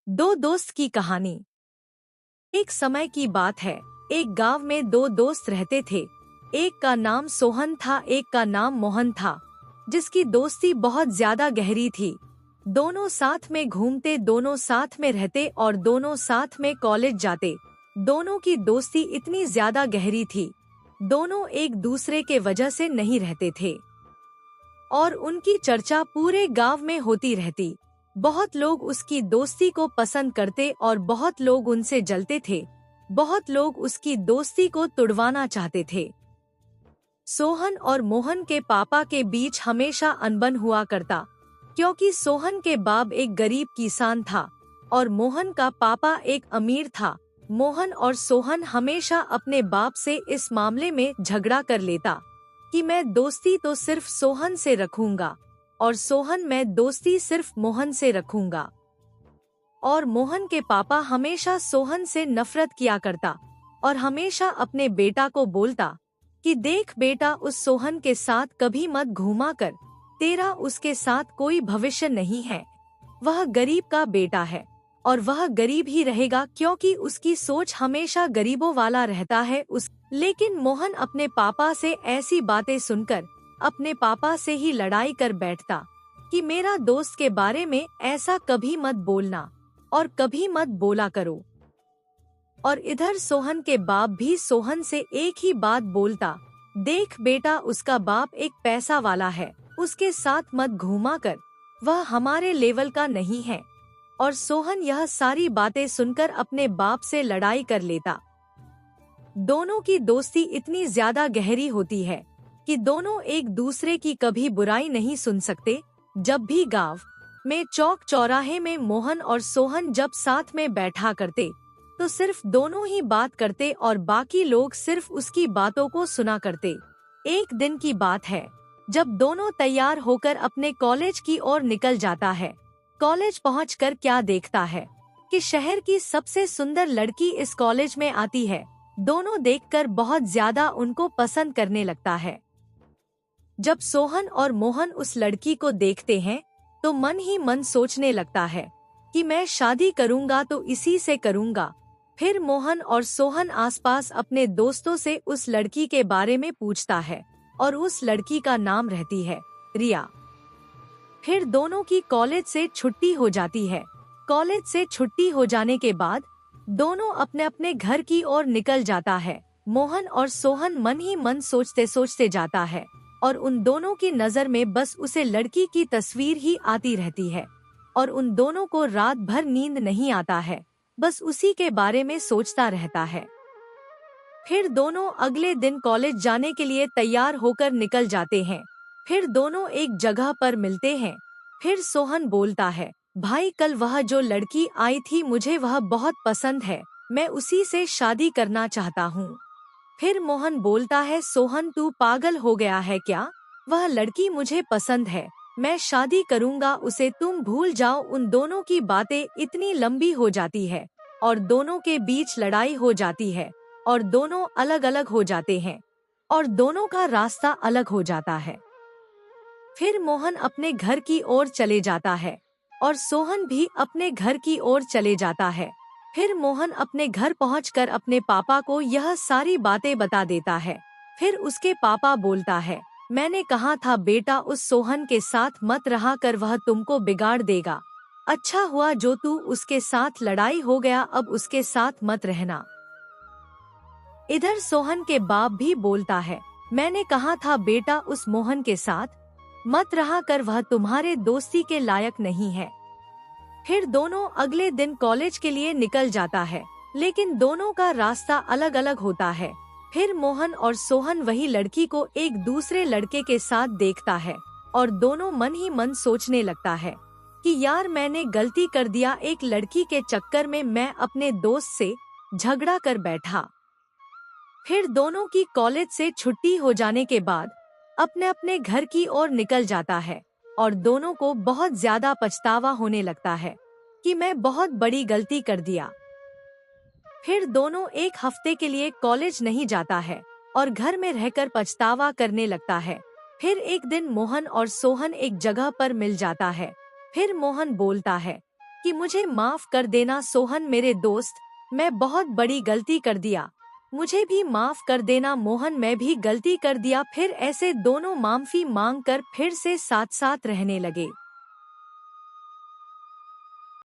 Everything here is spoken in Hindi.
दो दोस्त की कहानी। एक समय की बात है। एक गांव में दो दोस्त रहते थे। एक का नाम सोहन था, एक का नाम मोहन था, जिसकी दोस्ती बहुत ज्यादा गहरी थी। दोनों साथ में घूमते, दोनों साथ में रहते और दोनों साथ में कॉलेज जाते। दोनों की दोस्ती इतनी ज्यादा गहरी थी, दोनों एक दूसरे के वजह से नहीं रहते थे और उनकी चर्चा पूरे गांव में होती रहती। बहुत लोग उसकी दोस्ती को पसंद करते और बहुत लोग उनसे जलते थे। बहुत लोग उसकी दोस्ती को तुड़वाना चाहते थे। सोहन और मोहन के पापा के बीच हमेशा अनबन हुआ करता, क्योंकि सोहन के बाप एक गरीब किसान था और मोहन का पापा एक अमीर था। मोहन और सोहन हमेशा अपने बाप से इस मामले में झगड़ा कर लेता कि मैं दोस्ती तो सिर्फ सोहन से रखूंगा और सोहन मैं दोस्ती सिर्फ मोहन से रखूंगा। और मोहन के पापा हमेशा सोहन से नफरत किया करता और हमेशा अपने बेटा को बोलता कि देख बेटा, उस सोहन के साथ कभी मत घूमा कर, तेरा उसके साथ कोई भविष्य नहीं है। वह गरीब का बेटा है और वह गरीब ही रहेगा, क्योंकि उसकी सोच हमेशा गरीबों वाला रहता है। लेकिन मोहन अपने पापा से ऐसी बातें सुनकर अपने पापा से ही लड़ाई कर बैठता कि मेरा दोस्त के बारे में ऐसा कभी मत बोलना और कभी मत बोला करो। और इधर सोहन के बाप भी सोहन से एक ही बात बोलता, देख बेटा, उसका बाप एक पैसा वाला है, उसके साथ मत घूमा कर, वह हमारे लेवल का नहीं है। और सोहन यह सारी बातें सुनकर अपने बाप से लड़ाई कर लेता। दोनों की दोस्ती इतनी ज्यादा गहरी होती है कि दोनों एक दूसरे की कभी बुराई नहीं सुन सकते। जब भी गांव में चौक चौराहे में मोहन और सोहन जब साथ में बैठा करते तो सिर्फ दोनों ही बात करते और बाकी लोग सिर्फ उसकी बातों को सुना करते। एक दिन की बात है, जब दोनों तैयार होकर अपने कॉलेज की ओर निकल जाता है। कॉलेज पहुंचकर क्या देखता है कि शहर की सबसे सुंदर लड़की इस कॉलेज में आती है। दोनों देखकर बहुत ज्यादा उनको पसंद करने लगता है। जब सोहन और मोहन उस लड़की को देखते हैं तो मन ही मन सोचने लगता है कि मैं शादी करूंगा तो इसी से करूंगा। फिर मोहन और सोहन आसपास अपने दोस्तों से उस लड़की के बारे में पूछता है और उस लड़की का नाम रहती है रिया। फिर दोनों की कॉलेज से छुट्टी हो जाती है। कॉलेज से छुट्टी हो जाने के बाद दोनों अपने अपने घर की ओर निकल जाता है। मोहन और सोहन मन ही मन सोचते सोचते जाता है और उन दोनों की नजर में बस उसे लड़की की तस्वीर ही आती रहती है और उन दोनों को रात भर नींद नहीं आता है, बस उसी के बारे में सोचता रहता है। फिर दोनों अगले दिन कॉलेज जाने के लिए तैयार होकर निकल जाते हैं। फिर दोनों एक जगह पर मिलते हैं। फिर सोहन बोलता है, भाई कल वह जो लड़की आई थी मुझे वह बहुत पसंद है, मैं उसी से शादी करना चाहता हूँ। फिर मोहन बोलता है, सोहन तू पागल हो गया है क्या? वह लड़की मुझे पसंद है, मैं शादी करूँगा उसे, तुम भूल जाओ। उन दोनों की बातें इतनी लंबी हो जाती है और दोनों के बीच लड़ाई हो जाती है और दोनों अलग अलग हो जाते हैं और दोनों का रास्ता अलग हो जाता है। फिर मोहन अपने घर की ओर चले जाता है और सोहन भी अपने घर की ओर चले जाता है। फिर मोहन अपने घर पहुंचकर अपने पापा को यह सारी बातें बता देता है। फिर उसके पापा बोलता है, मैंने कहा था बेटा, उस सोहन के साथ मत रहा कर, वह तुमको बिगाड़ देगा। अच्छा हुआ जो तू उसके साथ लड़ाई हो गया, अब उसके साथ मत रहना। इधर सोहन के बाप भी बोलता है, मैंने कहा था बेटा, उस मोहन के साथ मत रहा कर, वह तुम्हारे दोस्ती के लायक नहीं है। फिर दोनों अगले दिन कॉलेज के लिए निकल जाता है, लेकिन दोनों का रास्ता अलग अलग होता है। फिर मोहन और सोहन वही लड़की को एक दूसरे लड़के के साथ देखता है और दोनों मन ही मन सोचने लगता है कि यार मैंने गलती कर दिया, एक लड़की के चक्कर में मैं अपने दोस्त से झगड़ा कर बैठा। फिर दोनों की कॉलेज से छुट्टी हो जाने के बाद अपने अपने घर की ओर निकल जाता है और दोनों को बहुत ज्यादा पछतावा होने लगता है कि मैं बहुत बड़ी गलती कर दिया। फिर दोनों एक हफ्ते के लिए कॉलेज नहीं जाता है और घर में रहकर पछतावा करने लगता है। फिर एक दिन मोहन और सोहन एक जगह पर मिल जाता है। फिर मोहन बोलता है कि मुझे माफ कर देना सोहन मेरे दोस्त, मैं बहुत बड़ी गलती कर दिया। मुझे भी माफ कर देना मोहन, मैं भी गलती कर दिया। फिर ऐसे दोनों माफी मांग कर फिर से साथ साथ रहने लगे।